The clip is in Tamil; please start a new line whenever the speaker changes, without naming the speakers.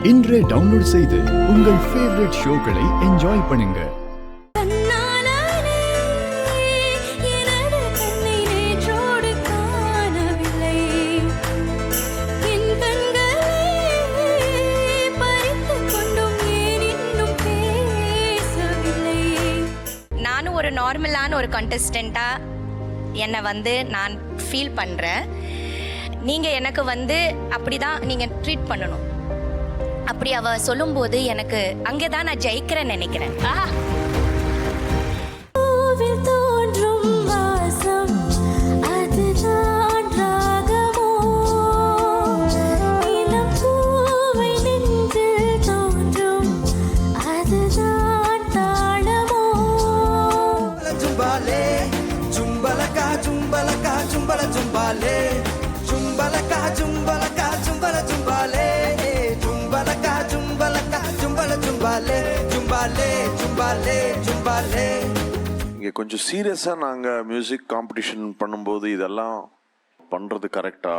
இன்றே டவுன்லோட் செய்து உங்கள் ஃபேவரட் ஷோக்களை என்ஜாய் பண்ணுங்க.
நானும் ஒரு நார்மலான ஒரு கண்டஸ்டண்டா என்னை நான் ஃபீல் பண்றேன். நீங்க எனக்கு அப்படிதான் நீங்க ட்ரீட் பண்ணணும். அப்படி அவ சொல்லும்போது எனக்கு அங்கேதான் நான் ஜெயிக்கிறேன்னு நினைக்கிறேன்.
இங்கே கொஞ்சம் சீரியஸாக நாங்கள் மியூசிக் காம்படிஷன் பண்ணும்போது இதெல்லாம் பண்ணுறது கரெக்டா?